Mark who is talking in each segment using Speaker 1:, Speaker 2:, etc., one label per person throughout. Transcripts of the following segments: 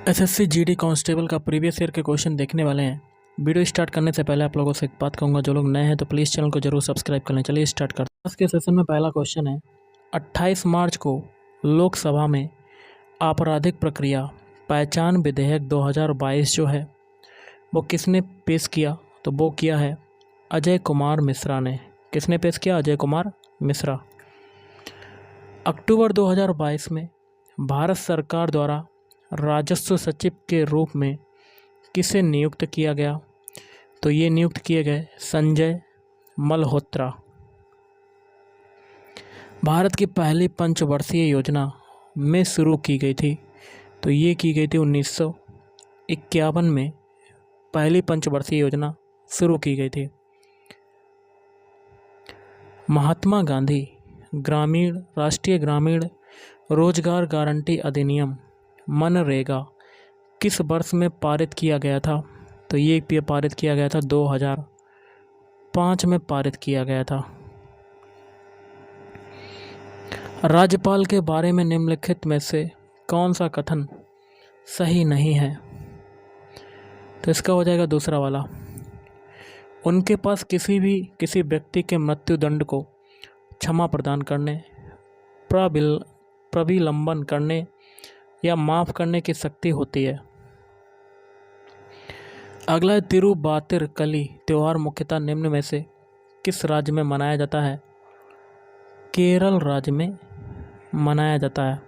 Speaker 1: SSC GD constable का previous year के question देखने वाले हैं। वीडियो स्टार्ट करने से पहले आप लोगों से एक बात कहूँगा, जो लोग नए हैं तो प्लीज़ चैनल को जरूर सब्सक्राइब कर लें। चलिए स्टार्ट करते हैं। आज के सेशन में पहला क्वेश्चन है, 28 मार्च को लोकसभा में आपराधिक प्रक्रिया पहचान विधेयक 2022 जो है वो किसने पेश किया? तो वो किया है अजय कुमार मिश्रा ने। किसने पेश किया? अजय कुमार मिश्रा। अक्टूबर 2022 में भारत सरकार द्वारा राजस्व सचिव के रूप में किसे नियुक्त किया गया? तो ये नियुक्त किए गए संजय मल्होत्रा। भारत की पहली पंचवर्षीय योजना में शुरू की गई थी, तो ये की गई थी 1951 में पहली पंचवर्षीय योजना शुरू की गई थी। महात्मा गांधी राष्ट्रीय ग्रामीण रोजगार गारंटी अधिनियम मनरेगा किस वर्ष में पारित किया गया था? तो ये पारित किया गया था 2005 में पारित किया गया था। राज्यपाल के बारे में निम्नलिखित में से कौन सा कथन सही नहीं है? तो इसका हो जाएगा दूसरा वाला। उनके पास किसी व्यक्ति के मृत्युदंड को क्षमा प्रदान करने, प्रविलंबन करने या माफ़ करने की शक्ति होती है। अगला तिरुवातिरकली त्यौहार मुख्यतः निम्न में से किस राज्य में मनाया जाता है? केरल राज्य में मनाया जाता है।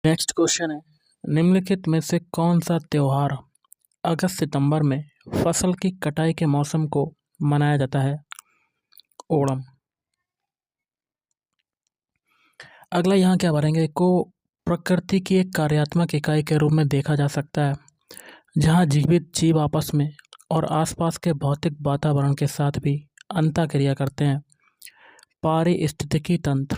Speaker 1: नेक्स्ट क्वेश्चन है, निम्नलिखित में से कौन सा त्यौहार अगस्त सितंबर में फसल की कटाई के मौसम को मनाया जाता है? ओणम। अगला यहाँ क्या भरेंगे, को प्रकृति की एक कार्यात्मक इकाई के रूप में देखा जा सकता है, जहाँ जीवित जीव आपस में और आसपास के भौतिक वातावरण के साथ भी अंतःक्रिया करते हैं। पारिस्थितिकी तंत्र।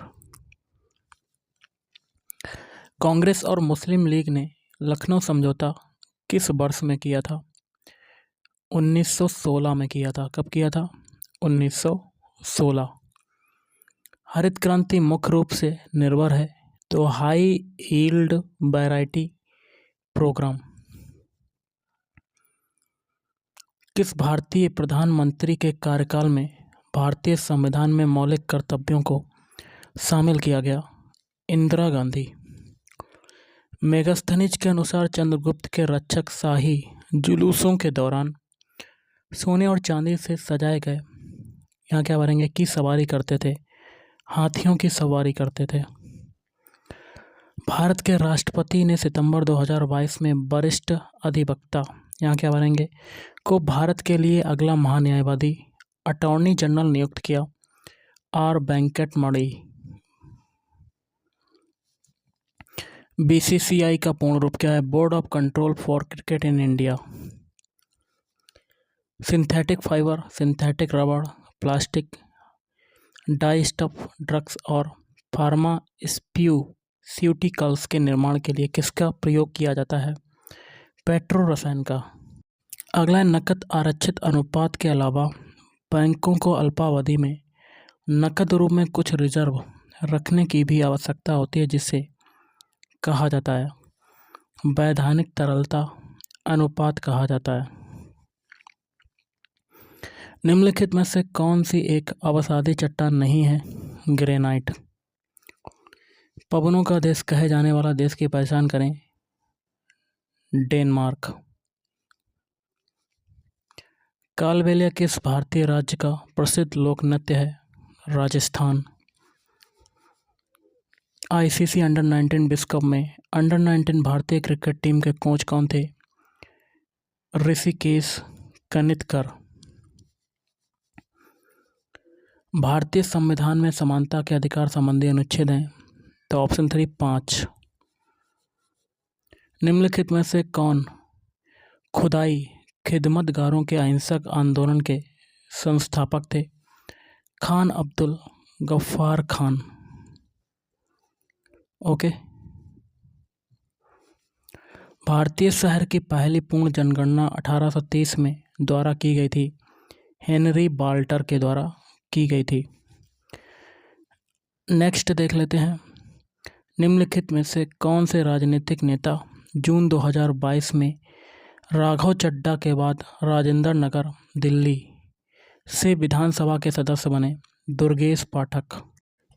Speaker 1: कांग्रेस और मुस्लिम लीग ने लखनऊ समझौता किस वर्ष में किया था? 1916 में किया था। कब किया था? 1916। हरित क्रांति मुख्य रूप से निर्भर है तो हाई यील्ड वैरायटी प्रोग्राम। किस भारतीय प्रधानमंत्री के कार्यकाल में भारतीय संविधान में मौलिक कर्तव्यों को शामिल किया गया? इंदिरा गांधी। मेगास्थनीज के अनुसार चंद्रगुप्त के रक्षक शाही जुलूसों के दौरान सोने और चांदी से सजाए गए, यहाँ क्या भरेंगे, की सवारी करते थे? हाथियों की सवारी करते थे। भारत के राष्ट्रपति ने सितंबर 2022 में वरिष्ठ अधिवक्ता, यहाँ क्या भरेंगे, को भारत के लिए अगला महान्यायवादी अटॉर्नी जनरल नियुक्त किया? आर वेंकटमणि। बीसीसीआई का पूर्ण रूप क्या है? Board of control for cricket in India. Synthetic fibre, synthetic रबड़, प्लास्टिक, डाई स्टफ ड्रग्स और फार्मास्यूटिकल्स के निर्माण के लिए किसका प्रयोग किया जाता है? पेट्रो रसायन का। अगला है, नकद आरक्षित अनुपात के अलावा बैंकों को अल्पावधि में नकद रूप में कुछ रिजर्व रखने की भी आवश्यकता होती है, जिसे कहा जाता है वैधानिक तरलता अनुपात कहा जाता है। निम्नलिखित में से कौन सी एक अवसादी चट्टान नहीं है? ग्रेनाइट। पवनों का देश कहे जाने वाला देश की पहचान करें? डेनमार्क। कालबेलिया किस भारतीय राज्य का प्रसिद्ध लोक नृत्य है? राजस्थान। आईसीसी अंडर 19 विश्व कप में अंडर 19 भारतीय क्रिकेट टीम के कोच कौन थे? ऋषिकेश कनितकर। भारतीय संविधान में समानता के अधिकार संबंधी अनुच्छेद हैं? तो ऑप्शन 3 5। निम्नलिखित में से कौन खुदाई खिदमतगारों के अहिंसक आंदोलन के संस्थापक थे? खान अब्दुल गफ्फार खान। ओके। भारतीय शहर की पहली पूर्ण जनगणना 1830 में द्वारा की गई थी। हेनरी बाल्टर के द्वारा की गई थी। नेक्स्ट देख लेते हैं, निम्नलिखित में से कौन से राजनीतिक नेता जून 2022 में राघव चड्ढा के बाद राजेंद्र नगर दिल्ली से विधानसभा के सदस्य बने? दुर्गेश पाठक।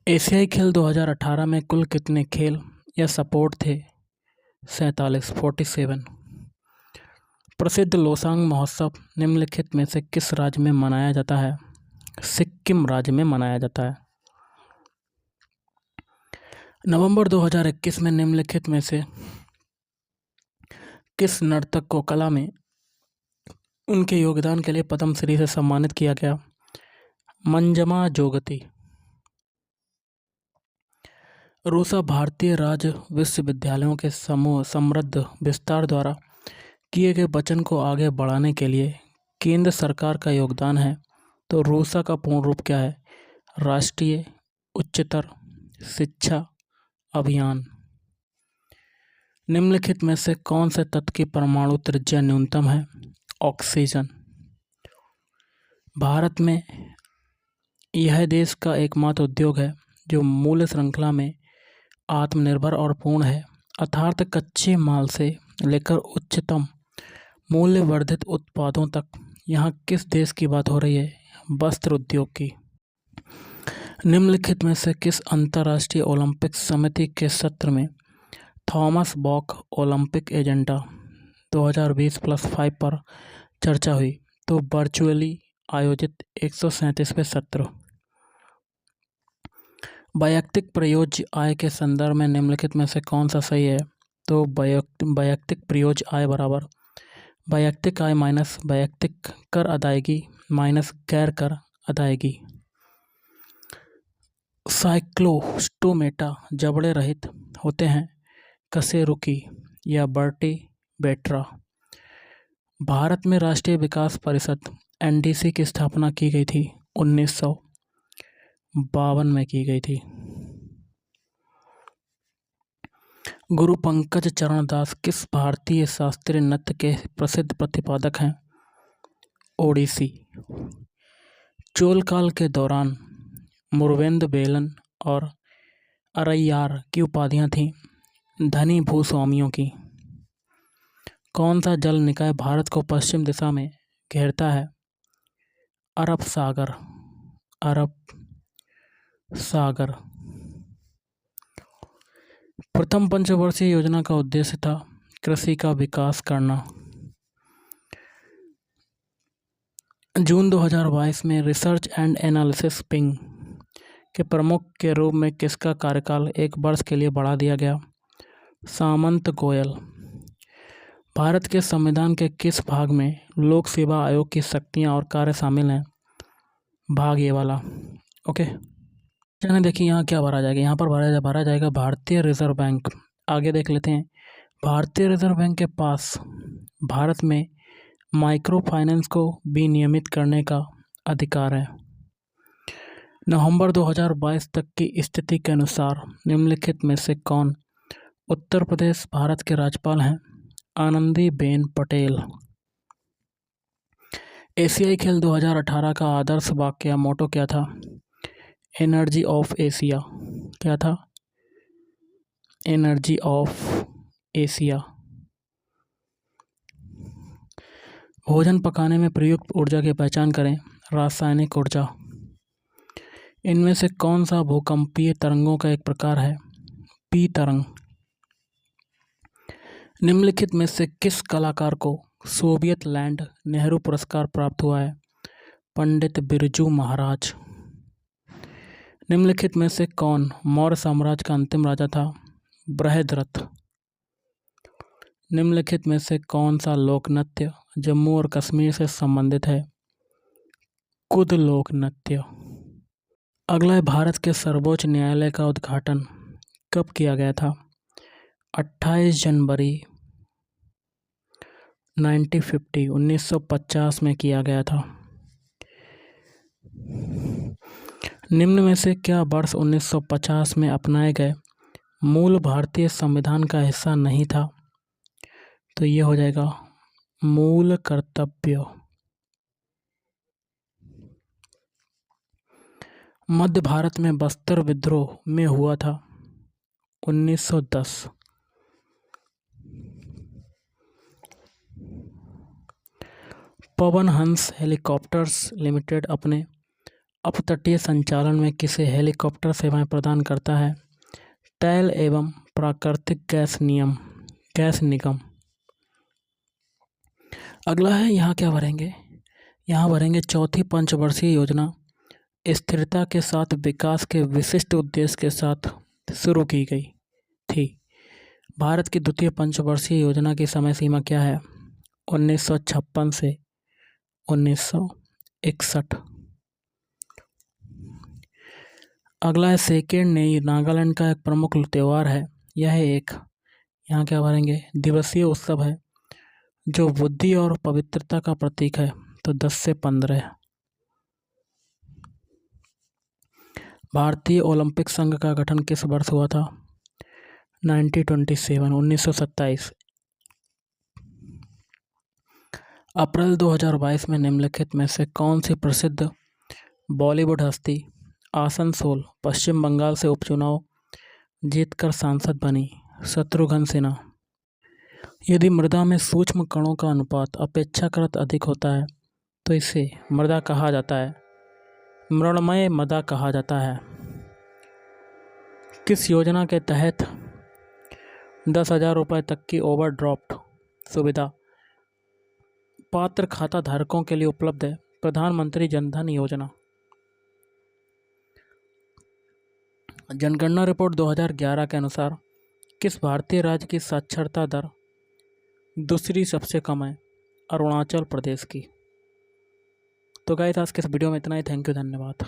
Speaker 1: एशियाई खेल 2018 में कुल कितने खेल या स्पोर्ट थे? 47। प्रसिद्ध लोसांग महोत्सव निम्नलिखित में से किस राज्य में मनाया जाता है? सिक्किम राज्य में मनाया जाता है। नवंबर 2021 में निम्नलिखित में से किस नर्तक को कला में उनके योगदान के लिए पद्मश्री से सम्मानित किया गया? मंजमा जोगती। रूसा भारतीय राज्य विश्वविद्यालयों के समूह समृद्ध विस्तार द्वारा किए गए वचन को आगे बढ़ाने के लिए केंद्र सरकार का योगदान है, तो रूसा का पूर्ण रूप क्या है? राष्ट्रीय उच्चतर शिक्षा अभियान। निम्नलिखित में से कौन से तत्व की परमाणु त्रिज्या न्यूनतम है? ऑक्सीजन। भारत में यह देश का एकमात्र उद्योग है जो मूल्य श्रृंखला में आत्मनिर्भर और पूर्ण है, अर्थात कच्चे माल से लेकर उच्चतम मूल्य वर्धित उत्पादों तक। यहाँ किस देश की बात हो रही है? वस्त्र उद्योग की। निम्नलिखित में से किस अंतर्राष्ट्रीय ओलंपिक समिति के सत्र में थॉमस बॉक ओलंपिक एजेंडा 2020+5 पर चर्चा हुई? तो वर्चुअली आयोजित 137वें सत्र। वैयक्तिक प्रयोज्य आय के संदर्भ में निम्नलिखित में से कौन सा सही है? तो वैयक्तिक प्रयोज्य आय बराबर वैयक्तिक आय माइनस वैयक्तिक कर अदायगी माइनस गैर कर अदायगी। साइक्लोस्टोमेटा जबड़े रहित होते हैं, कशेरुकी या बर्टी बेट्रा। भारत में राष्ट्रीय विकास परिषद एनडीसी की स्थापना की गई थी 1952 में की गई थी। गुरु पंकज चरण दास किस भारतीय शास्त्रीय नृत्य के प्रसिद्ध प्रतिपादक हैं? ओडिसी। चोल काल के दौरान मुरवेंद बेलन और अरैयार की उपाधियां थीं धनी भूस्वामियों की। कौन सा जल निकाय भारत को पश्चिम दिशा में घेरता है? अरब सागर। अरब सागर। प्रथम पंचवर्षीय योजना का उद्देश्य था कृषि का विकास करना। जून 2022 में रिसर्च एंड एनालिसिस विंग के प्रमुख के रूप में किसका कार्यकाल 1 वर्ष के लिए बढ़ा दिया गया? सामंत गोयल। भारत के संविधान के किस भाग में लोक सेवा आयोग की शक्तियां और कार्य शामिल हैं? भाग ये वाला। ओके, चलिए देखिए यहाँ क्या भरा जाएगा। यहाँ पर भरा जाएगा भारतीय रिजर्व बैंक। आगे देख लेते हैं। भारतीय रिजर्व बैंक के पास भारत में माइक्रो फाइनेंस को विनियमित करने का अधिकार है। नवंबर 2022 तक की स्थिति के अनुसार निम्नलिखित में से कौन उत्तर प्रदेश भारत के राज्यपाल हैं? आनंदीबेन पटेल। एशियाई खेल 2018 का आदर्श वाक्य मोटो क्या था? Energy of Asia. क्या था? Energy of Asia. भोजन पकाने में प्रयुक्त ऊर्जा की पहचान करें। रासायनिक ऊर्जा। इनमें से कौन सा भूकंपीय तरंगों का एक प्रकार है? पी तरंग। निम्नलिखित में से किस कलाकार को सोवियत लैंड नेहरू पुरस्कार प्राप्त हुआ है? पंडित बिरजू महाराज। निम्नलिखित में से कौन मौर्य साम्राज्य का अंतिम राजा था? बृहद्रथ। निम्नलिखित में से कौन सा लोक नृत्य जम्मू और कश्मीर से संबंधित है? कुद लोक नृत्य। अगला है, भारत के सर्वोच्च न्यायालय का उद्घाटन कब किया गया था? 28 जनवरी 1950 में किया गया था। निम्न में से क्या वर्ष 1950 में अपनाए गए मूल भारतीय संविधान का हिस्सा नहीं था? तो ये हो जाएगा मूल कर्तव्य। मध्य भारत में बस्तर विद्रोह में हुआ था 1910। पवन हंस हेलीकॉप्टर्स लिमिटेड अपने अपतटीय संचालन में किसे हेलीकॉप्टर सेवाएं प्रदान करता है? तेल एवं प्राकृतिक गैस निगम। अगला है, यहाँ क्या भरेंगे? यहाँ भरेंगे चौथी पंचवर्षीय योजना स्थिरता के साथ विकास के विशिष्ट उद्देश्य के साथ शुरू की गई थी। भारत की द्वितीय पंचवर्षीय योजना की समय सीमा क्या है? 1956 से 1961। अगला है, सेकेंड नई नागालैंड का एक प्रमुख त्यौहार है। यह एक, यहाँ क्या भरेंगे, दिवसीय उत्सव है जो बुद्धि और पवित्रता का प्रतीक है, तो 10 से 15। भारतीय ओलंपिक संघ का गठन किस वर्ष हुआ था? 1927। अप्रैल 2022 में निम्नलिखित में से कौन सी प्रसिद्ध बॉलीवुड हस्ती आसनसोल पश्चिम बंगाल से उपचुनाव जीतकर सांसद बनी? शत्रुघ्न सिन्हा। यदि मृदा में सूक्ष्म कणों का अनुपात अपेक्षाकृत अधिक होता है तो इसे मृदा कहा जाता है, मृणमय मृदा कहा जाता है। किस योजना के तहत 10,000 रुपये तक की ओवरड्राफ्ट सुविधा पात्र खाता धारकों के लिए उपलब्ध है? प्रधानमंत्री जनधन योजना। जनगणना रिपोर्ट 2011 के अनुसार किस भारतीय राज्य की साक्षरता दर दूसरी सबसे कम है? अरुणाचल प्रदेश की। तो गाइस, आज के इस वीडियो में इतना ही। थैंक यू, धन्यवाद।